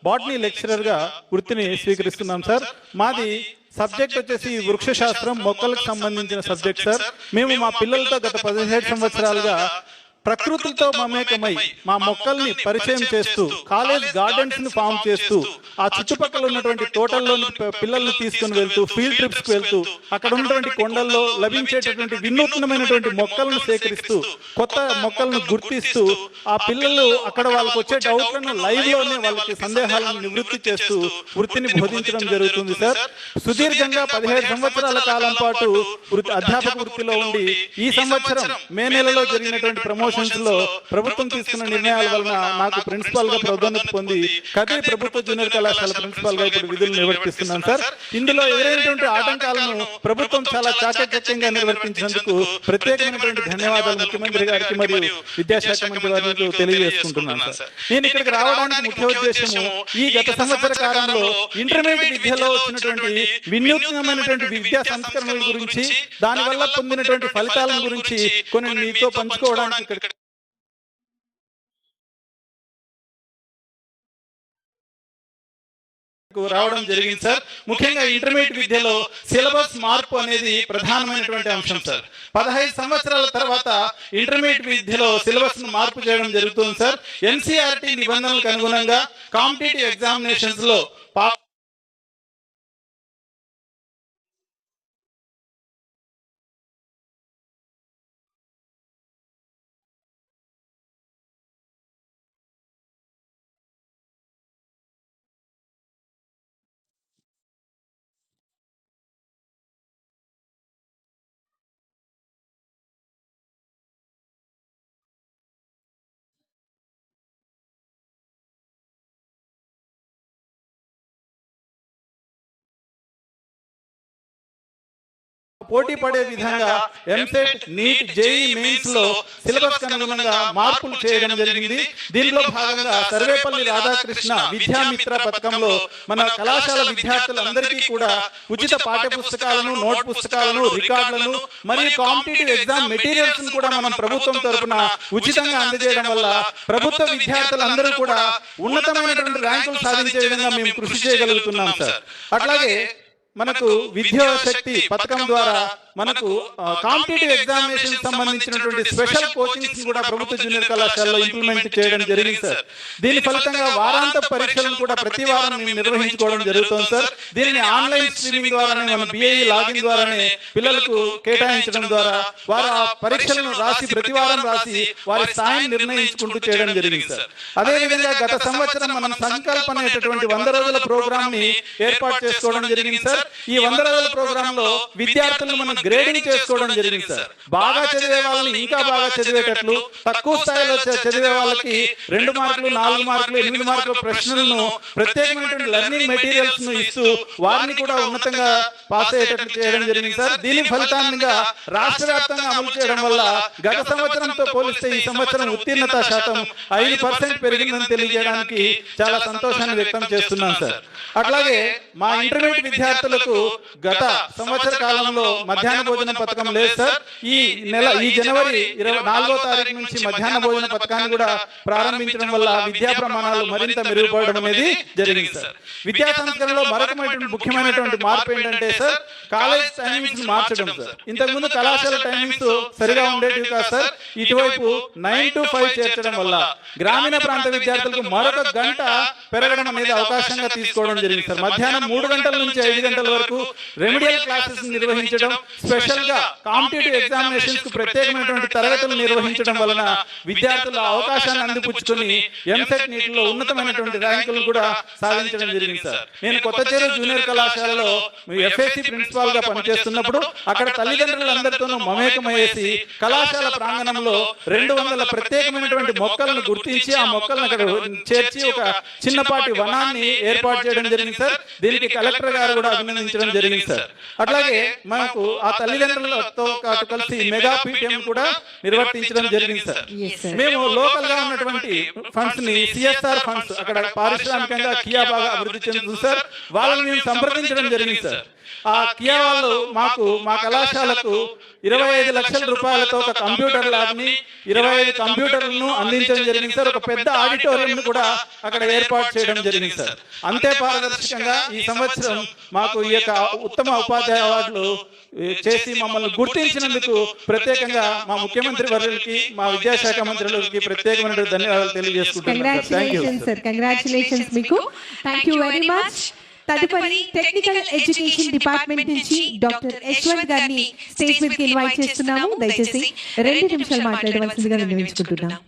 Botany లెక్చరర్గా వృత్తిని స్వీకరిస్తున్నాం sir. మాది సబ్జెక్ట్ వచ్చేసి వృక్షశాస్త్రం, మొక్కలకు సంబంధించిన సబ్జెక్ట్ సార్. మేము మా పిల్లలతో గత 17 సంవత్సరాలుగా ప్రకృతితో మమేకమై మా మొక్కల్ని పరిచయం చేస్తూ కాలేజ్ గార్డెన్స్ ని ఫామ్ చేస్తూ ఆ చుట్టుపక్కల ఉన్నటువంటి తోటల్లోని పిల్లల్ని తీసుకుని వెళ్తూ ఫీల్డ్ ట్రిప్స్ కి వెళ్తూ అక్కడ ఉన్నటువంటి కొండల్లో లభించేటటువంటి వినూత్నమైనటువంటి మొక్కలను సేకరిస్తూ కొత్త మొక్కలను గుర్తిస్తూ ఆ పిల్లలు అక్కడ వాళ్ళకి వచ్చే డౌట్లను లైవ్ లోనే వాళ్ళకి సందేహాలను నివృత్తి చేస్తూ వృత్తిని బోధించడం జరుగుతుంది సార్. సుదీర్ఘంగా 17 సంవత్సరాల కాలం పాటు అధ్యాపక వృత్తిలో ఉండి ఈ సంవత్సరం మే నెలలో జరిగినటువంటి ప్రమోషన్ లో ప్రభుత్వం తీసుకున్న నిర్ణయాల వలన నాకు ప్రిన్సిపాల్ గా పదోన్నతి పొంది కదిరి ప్రభుత్వ జూనియర్ కళాశాల ప్రిన్సిపాల్ గా ఇప్పుడు విధులు నిర్వర్తిస్తున్నాను సార్. ఇందులో ఎదురైనటువంటి ఆటంకాలను ప్రభుత్వం చాలా చాకచక్యంగా నిర్వర్తించినందుకు ప్రత్యేకమైనటువంటి ధన్యవాదాలు ముఖ్యమంత్రి గారికి మరియు విద్యాశాఖ మంత్రి గారికి తెలియజేసుకుంటున్నాను సార్. నేను ఇక్కడికి రావడానికి ముఖ్య ఉద్దేశము ఈ గత సంవత్సర కాలంలో ఇంటర్మీడియట్ విద్యలో వచ్చినటువంటి వినూత్నమైనటువంటి విద్యా సంస్కరణల గురించి, దానివల్ల పొందినటువంటి ఫలితాల గురించి కొన్ని మీతో పంచుకోవడానికి రావడం జరిగింది సార్. ముఖ్యంగా ఇంటర్మీడియట్ విద్యలో సిలబస్ మార్పు అనేది ప్రధానమైనటువంటి అంశం సార్. 15 సంవత్సరాల తర్వాత ఇంటర్మీడియట్ విద్యలో సిలబస్ ను మార్పు చేయడం జరుగుతుంది సార్. ఎన్సీఆర్టీ నిబంధనలకు అనుగుణంగా కాంపిటేటివ్ ఎగ్జామినేషన్స్ లో పోటీ పడే విధంగా ఎంసెట్, నీట్, జేఈ మెయిన్స్ లో సిలబస్ అనుగుణంగా మార్పులు చేయడం జరిగింది. దీనిలో భాగంగా సర్వేపల్లి రాధాకృష్ణ విద్యామిత్ర పథకంలో మన కళాశాల విద్యార్థులందరికీ కూడా ఉచిత పాఠ్య పుస్తకాలను, నోట్ పుస్తకాలను, రికార్డులను మరియు కాంపిటేటివ్ ఎగ్జామ్ మెటీరియల్స్ కూడా మనం ప్రభుత్వం తరఫున ఉచితంగా అందజేయడం వల్ల ప్రభుత్వ విద్యార్థులందరూ కూడా ఉన్నతమైనటువంటి ర్యాంకులు సాధించే విధంగా మేము కృషి చేయగలుగుతున్నాం సార్. అట్లాగే మనకు విద్యాశక్తి పథకం ద్వారా మనకు కాంపిటేటివ్ ఎగ్జామినేషన్ సంబంధించినటువంటి స్పెషల్ కోచింగ్స్ కూడా ప్రభుత్వ జూనియర్ కళాశాలలో ఇంప్లిమెంట్ చేయడం జరిగింది సార్. దీని ఫలితంగా వారాంత పరీక్షలను కూడా ప్రతి వారం మేము నిర్వహించుకోవడం జరుగుతుంది సార్. దీనిని ఆన్లైన్ స్ట్రీమింగ్ ద్వారానే మన బిఐఈ లాగిన్ ద్వారానే పిల్లలకు కేటాయించడం ద్వారా వారు ఆ పరీక్షలను రాసి ప్రతి వారం రాసి వారి స్థాయిని నిర్ణయించుకుంటూ చేయడం జరిగింది సార్. అదేవిధంగా గత సంవత్సరం మనం సంకల్పన అనేటటువంటి 100 రోజుల ప్రోగ్రామ్ ని ఏర్పాటు చేసుకోవడం జరిగింది సార్. ఈ 100 రోజుల ప్రోగ్రామ్ లో విద్యార్థులను మనం గ్రేడింగ్ చేసుకోవడం జరిగింది సార్. బాగా చదివే వాళ్ళని ఇంకా బాగా చదివేటట్లు, తక్కువ స్థాయిలో చదివే వాళ్ళకి 2 మార్కులు, 4 మార్కులు, 8 మార్కుల ప్రశ్నలను ప్రత్యేకమైనటువంటి లెర్నింగ్ మెటీరియల్స్ ను ఇస్తూ వారిని కూడా ఉన్నతంగా పాస్ అయ్యేటట్లు చేయడం జరిగింది సార్. దీని ఫలితాన్నిగా రాష్ట్ర వ్యాప్తంగా అమలు చేయడం వల్ల గత సంవత్సరంతో పోలిస్తే ఈ సంవత్సరం ఉత్తీర్ణత శాతం 5% పెరిగిందని తెలియజేయడానికి చాలా సంతోషాన్ని వ్యక్తం చేస్తున్నాను సార్. అట్లాగే మా ఇంటర్మీడియట్ విద్యార్థులకు గత సంవత్సర కాలంలో మధ్యాహ్న భోజన పథకం లేదు సార్. ఈ జనవరి 24వ తారీఖు నుంచి మధ్యాహ్న భోజన పథకాన్ని కూడా ప్రారంభించడం వల్ల విద్యా ప్రమాణాలు మరింత మెరుగుపడడం అనేది జరిగింది సార్. విద్యా సంస్కరణలో మరొక ముఖ్యమైనటువంటి మార్పు ఏంటంటే సార్, కాలేజ్ టైమింగ్స్ మార్చడం సార్. ఇంతకుముందు కళాశాల టైమింగ్స్ సరిగా ఉండేటివి కాదు సార్. ఇటువైపు 9 to 5 చేర్చడం వల్ల గ్రామీణ ప్రాంత విద్యార్థులకు మరొక గంట పెరగడం అనేది అవకాశంగా తీసుకోవడం జరిగింది సార్. మధ్యాహ్నం 3 గంటల నుంచి 5 గంటల వరకు రెమెడియల్ క్లాసెస్ నిర్వహించడం, స్పెషల్ గా కాంపిటేటివ్ ఎగ్జామినేషన్స్ కు ప్రత్యేకమైనటువంటి తరగతులు నిర్వహించడం వలన విద్యార్థుల అవకాశాన్ని అందిపుచ్చుకొని ఎంసెట్ నీటిలో ఉన్నతమైనటువంటి ర్యాంకులను కూడా సాధించడం జరిగింది సార్. నేను కొత్తచేరు జూనియర్ కళాశాలలో ఎఫ్ఎస్సి ప్రిన్సిపాల్ గా పనిచేస్తున్నప్పుడు అక్కడ తల్లిదండ్రులందరితోనూ మమేకమయ్యేసి కళాశాల ప్రాంగణంలో 200 ప్రత్యేకమైనటువంటి మొక్కలను గుర్తించి ఆ మొక్కలను అక్కడ చేర్చి ఒక చిన్నపాటి వనాన్ని ఏర్పాటు చేయడం జరిగింది సార్. దీనికి కలెక్టర్ గారు కూడా అభినందించడం జరిగింది సార్. అట్లాగే మనకు ఆ తల్లిదండ్రులతో పాటు కలిసి మెగా పీటీఎం కూడా నిర్వర్తించడం జరిగింది సార్. మేము లోకల్ గా ఉన్నటువంటి ఫండ్స్ ని CSR ఫండ్స్ అక్కడ పారిశ్రామికంగా కియా బాగా అభివృద్ధి చెందుతుంది సార్. వాళ్ళని మేము సంప్రదించడం జరిగింది సార్. ఆ కియా వాళ్ళు మాకు మా కళాశాలకు 25 లక్షల రూపాయలతో ఒక కంప్యూటర్ ల్యాబ్ ని 25 కంప్యూటర్లను అందించడం జరిగింది సార్. ఒక పెద్ద ఆడిటోరియం కూడా అక్కడ ఏర్పాటు చేయడం జరిగింది సార్. అంతే పారదర్శకంగా ఈ సంవత్సరం మాకు ఈ యొక్క ఉత్తమ ఉపాధ్యాయ అవార్డులు చేసి మమ్మల్ని గుర్తించినందుకు ప్రత్యేకంగా మా ముఖ్యమంత్రి వర్యులకి మా విద్యాశాఖ మంత్రులకి ప్రత్యేకమైన ధన్యవాదాలు తెలియజేసుకుంటున్నాను. కంగ్రాచులేషన్స్ మీకు. Thank you very much. తదుపరి టెక్నికల్ ఎడ్యుకేషన్ డిపార్ట్మెంట్ నుంచి డాక్టర్ యశ్వంత్ గారిని స్టేజ్ మీదకి ఇన్వైట్ చేస్తున్నాము. దయచేసి 2 నిమిషాలు మాట్లాడవలసిందిగా విన్నవించుకుంటున్నాం.